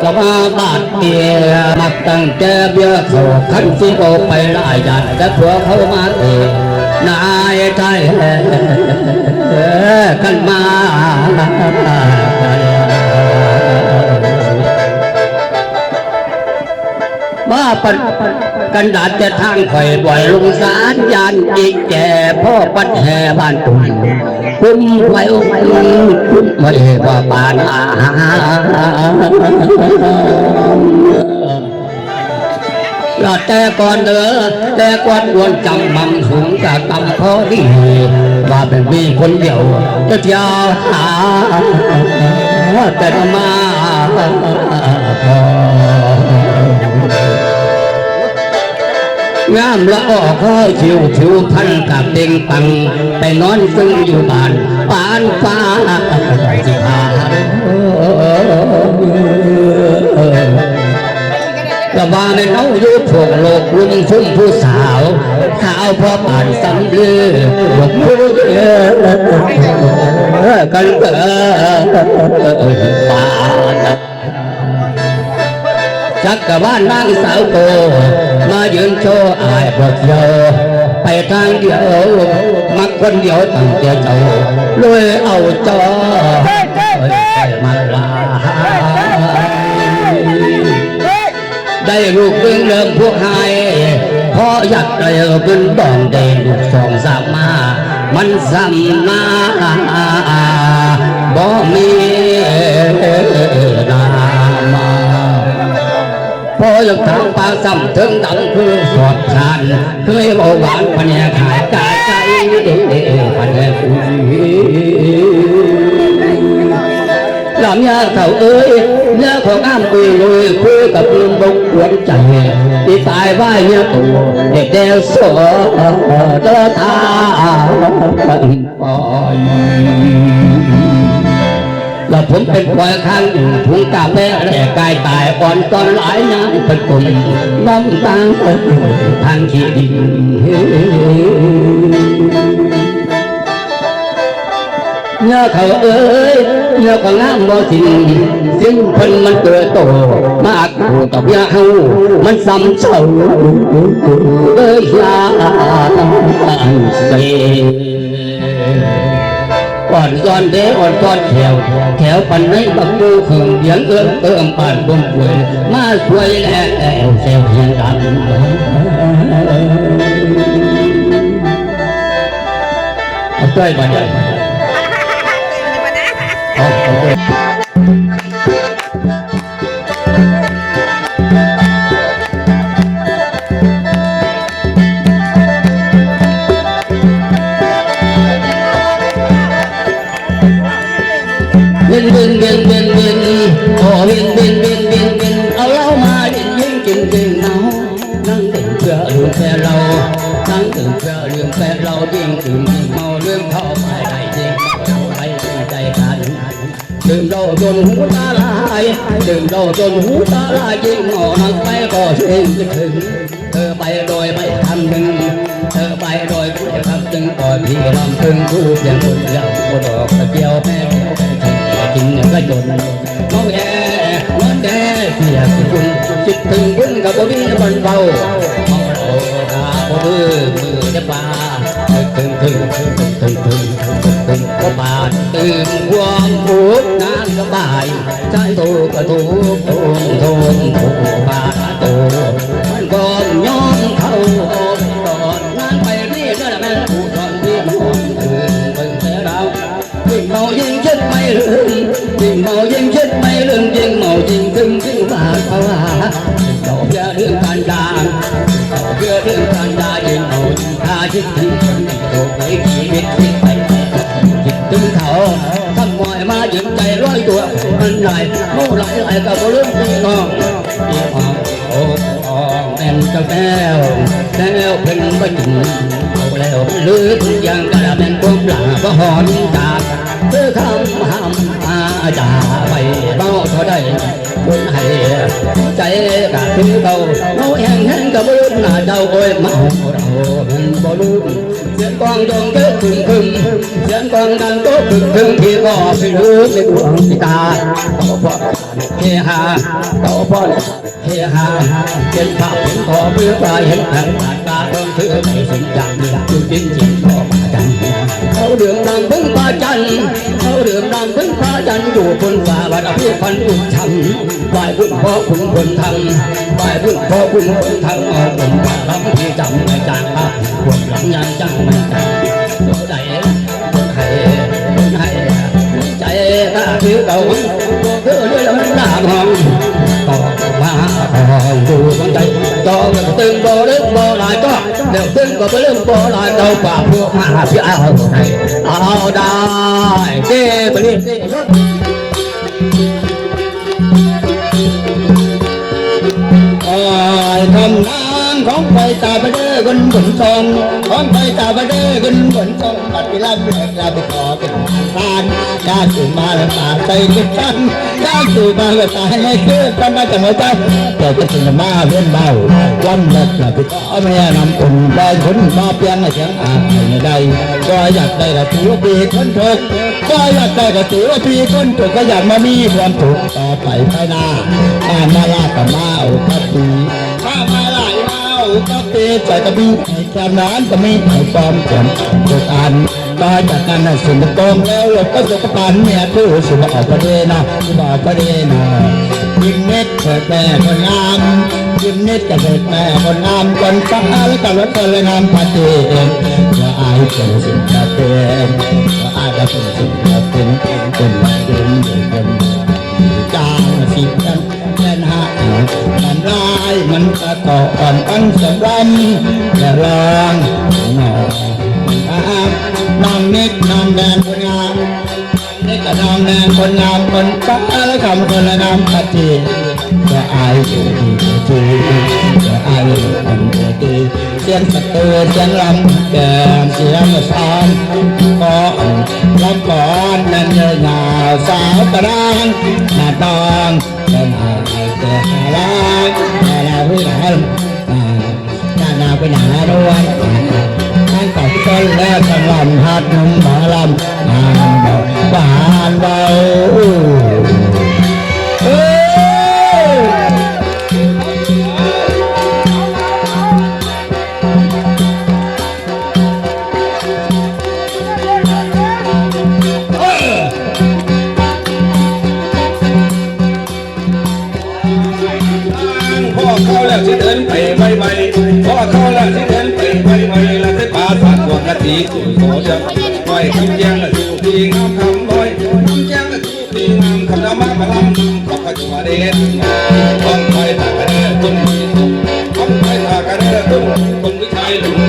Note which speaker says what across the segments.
Speaker 1: ก็มาบาดเดียมักตั้งแกเบี้ยเขาขันสิโอไปหลายยันแต่ผัวเขามาเองนายไทยกันมาบ้าปันกันดาษจะทางข่อยบ่อยลงสารยานอีกแก่พ่อปัดแห่บ้านตุ่มคุ้มไว้คุ้มไว้ว่าบ้านเราแต่ก่อนเด้อแต่ก่อนวนจำมั่งสูงจากตำพอดีว่าเป็นมีคนเดียวจะเที่ยวหาแต่มาพองามละออกห้อยชิวพันกับเด้งปังไปนอนซึ่งอยู่บ้านปานฟ้าสิพาก็ว่าในเนาอยู่พวกโลกลุงชุ่มผู้สาวขาวพอป่านสำลือหลงผู้กันป่าจักกะบ้านนางสาวโตมายืนโชว์อายพวกเยาไปทางเดียวมักคนเดียวตั้งเจ้ารวยเอาจอมาลาได้ลูกเรื่องเริ่มพวกไฮพออยากได้ขึ้นบ้องได้ลูกสองสามมามันซ้ำมาบ่มีนามาพออยากทางปากซ้ำถึงดังคือสอดชานเคยบอกหวานพันแห่ขายกายใจพันแห่คุยลำยาเต่าเอ้ยเนื้อของอ้ามคุยเลยคุยกับลืมบกหวนใจที่ตายว่าเนื้อตัวเด็กเดวโซ่เจ้าทาปอยแล้วผมเป็นควายข้างหนึ่งถุงกาแฟแต่กายตายอ่อนตอนหลายน้ำเป็นกลมน้ำตาทางขี้ดินเนื้อเขาเอ้ยเนื้อของงามบ่สิ้นสิ้นพันมันเกิดโตมากกูกับยาเฮามันซ้ำเศร้าเอ้ยยาเสอ่อนซ้อนเด้อ่อนซ้อนแถวปันในบักดูขึงเดียงเอื้อมป่านบนป่วยมาช่วยแล้วเซลเฮียงกันเอาใจบ้านใหญ่เวียนโอ้เวียนเอาเหล้ามากินเนานั่งดื่มเพื่อลืมแฟนเรานั่งดื่มเพื่อลืมแฟนเรายิ่งดื่มยิ่งเมาเรื่องเข้าไปได้จริงไปใจกันดื่มเราจนหูตาลายดื่มเราจนหูตาลายยิ่งหงอนักไปก็เช่นจะถึงเธอไปโดยไม่ทำหนึ่งเธอไปโดยไม่ทำหนึ่งก่อนที่ลำพึงคู่เพียงคนเดียวดอกตะเกียวแม่จริงก็จนน้องแย่น้องแย่เสียคุณจิตถึงคุณกับบ่มีบันเบาเอาเราขาบ่มือจะปาถึงก็บาดตื่นความผูกงานสบายใจโตก็ถูกบาดโตมันก็ยอมเข้าตอนงานไปนี่ก็แม่ผู้ตอนที่มันตื่นแต่เรายิ่งเมายิ่งคิดไม่ลืมยิ่งเมายิ่งคิดไม่ลืมยิ่งเมายิ่งถึงบาดเขาเราเพื่อเรื่องการด่าเราเพื่อเรื่องการด่ายิ่งเมายิ่งฆ่าคิดถึงคนที่โดนไปชีวิตคิดไปคิดถึงเขาทำมวยมายิ่งใจร้อยตัวมันไหลโม่ไหลกับเรื่องที่น้องที่ห้องโอ้แม่เจ้าแก้วเป็นไม่จริงเอาแล้วลือทุกอย่างก็เป็นพวกหลาก็หอนจากเธอคำห้ามอาจาไปเบาเท่าใดคนให้ใจกับคือเบาเอาแห้งกับรุ่นหน้าเจ้าโอ้ยเมาเราเป็นบ่รู้เสียงกองจงเกิดถึงคือ เสียงกองดังโต๊ะถึงที่ก็ไปรู้ในดวงตาต่อพ่อเฮฮาต่อพ่อเฮฮาเห็นภาพเห็นขอเพื่อปลายเห็นทางผ่านตาต้องเชื่อไม่สิ่งจังคือจริงจริงก็มาจังเขาเดือดดังพึ่งพาจันเขาเดือดดังพึ่งพาจันอยู่บนฟ้าวัดพิพันธ์อุ่นช่ำไหวบุญพ่อคุณคนทำไหวบุญพ่อคุณคนทำเอาเป็นบาปทำที่จำไม่จางภาพคนหลังยังจังไม่จางตัวใจคนให้ใจถ้าถือเก่าเพื่อเรื่องมันด่าห้องต่อมาดูคนใจจอตึงบ่เรื่องบ่ลายก็เดี๋ยวตึงก็ไปเรื่องบ่ลายเราป่าพวกมาพี่เอาได้เก็บไปเลยทำน้ำของไปตาไปเด้อกันบนซองของไปตาไปเด้อกันบนซองปัดไปรับเลือกลาไปขอเป็นทานด้านตื่นมาแล้วตาใจกันด้านตื่นมาแล้วตาให้เกิดกันมาจากหัวใจแต่ก็ตื่นมาเล่นเบาวันเลิกลาไปขอแม่นำคนได้คนมาเพียงเสียงอาในใดก็อยากได้กระถือปีคนถูกก็อยากได้กระถือปีคนถูกก็อยากมามีความถูกต่อไปภายหน้ามาลากับมาเอาคับดีมาลายเอาก็เตะใจกระบี่แค่นั้นก็ไม่หายความจำตัวการก็จากการนั้นสิ่งตรงแล้วหลบก็สุขปานเนี่ยคือสุขออกประเด็นนะสุขออกประเด็นนะยิ้มเน็ตเกิดแม่คนงามยิ้มเน็ตเกิดแม่คนงามคนฟ้าและกับรถคนงามพัดเองจะอายเป็นสิ่งจะเป็นจะอายเป็นสิ่งจะเป็นจางสิกันแค่หามันร้ายมันตะต่ออ่อนตั้งสำรันอย่าลองหน่อยน้องเน็กน้องแดงคนงามเน็กกับน้องแดงคนงามคนฟ้าและคำคนงามพัดเองจะอายเป็นสิ่งจะอายเป็นสิ่งเสียงสะเตือนเสียงลำแก่เสียงสานก็ลำก่อนนั่นเงยหน้าสาวกระด้างหน้าตองเป็นอะไรแต่ลางแต่ละผู้หญิงหน้าไปหน้าด้วยท่านต่อที่ต้นแล้วสลำหัดนุ่มหมอลำงานเบาหวานเบาที่เดินไปไปพอเขาแล้วที่เดินไปไปแล้วที่ป่าสัตว์ตัวกะทิสุโขจะปล่อยคำยังสู่ดีงามคำลอยคำยังสู่ดีงามคำละมาพลังขอขจัวเด่นต้องไปตากระเดือตุ้นต้องไปตากระเดือตุ้นคนวิชัยหลุม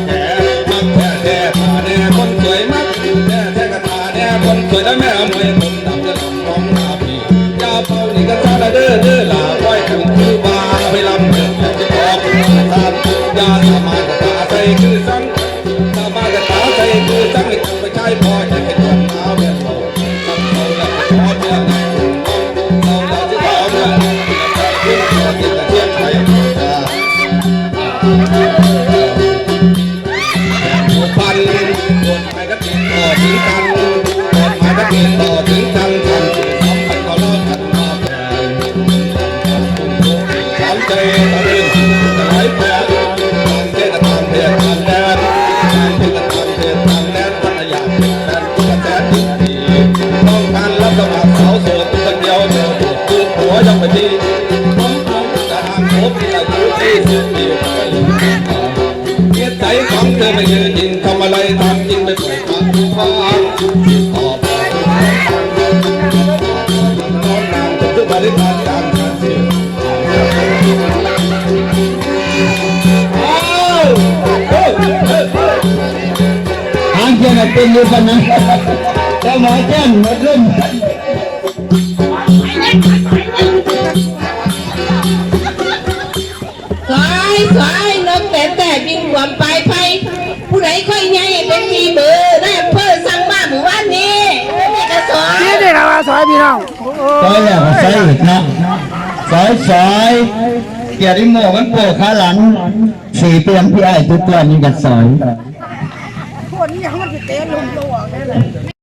Speaker 1: แก่มักแท้ตาแน่คนสวยมักแท้กระตาแน่คนสวยแล้วแม่มวยผมดำจะลำร้องนาพียาเป่านี่ก็ซาเด้อลาไว้ถึงคือบาไปลำเดือดจะบอกตามยาสมาตาใจคือสังสมาตาใจคือสังไม่ต้องไปใช้พอจะเป็นคนหนาวแบบเราทำเขาแล้วพอเพียงเราจะขอเมื่อเพียงพอที่จะเทียบไปผู้พันกดไปก็ถึงต่อถึงกันกดไปก็ถึงต่อถึงกันทำสิ่งสำคัญก็รอดกันมาทำใจตะลึงจะไหลแพ้ทำเทศทำเทศทำแดนทำเทศทำเทศทำแดนพัทยาเป็นแดนทุกแดนทุกทีต้องการรับสมัครสาวโสดคนเดียวเดียวคือหัวยังไม่ดีผมจะทำครบที่อายุที่สุดปีก็อยู่เกียรติใจของเธอไม่ยืนยิงทำอะไรทำจริงไม่ปล่อยทางผู้ฟังต่อไปน้องนางจะขึ้นมาได้ทางการงานเสียทางเจ้าเป็นอยู่กันนะแต่หมอแจ้งหมดเรื่อง
Speaker 2: สายนกแต่บินหวมไปผู้ใดค่อยใหญ่เป็นมีเบอร์ได้เพิ่มสั่งมาหมู่บ้านนี้นี่ก็สอย
Speaker 3: นี่นี่ครับสอยพี่น้อง
Speaker 1: ซอยแล้วก็ซอยอีกนะซอยเกียรติโมกันโปขาหลัง4 เดือนพี่ไอ้ทุกตัวนี้กันซอย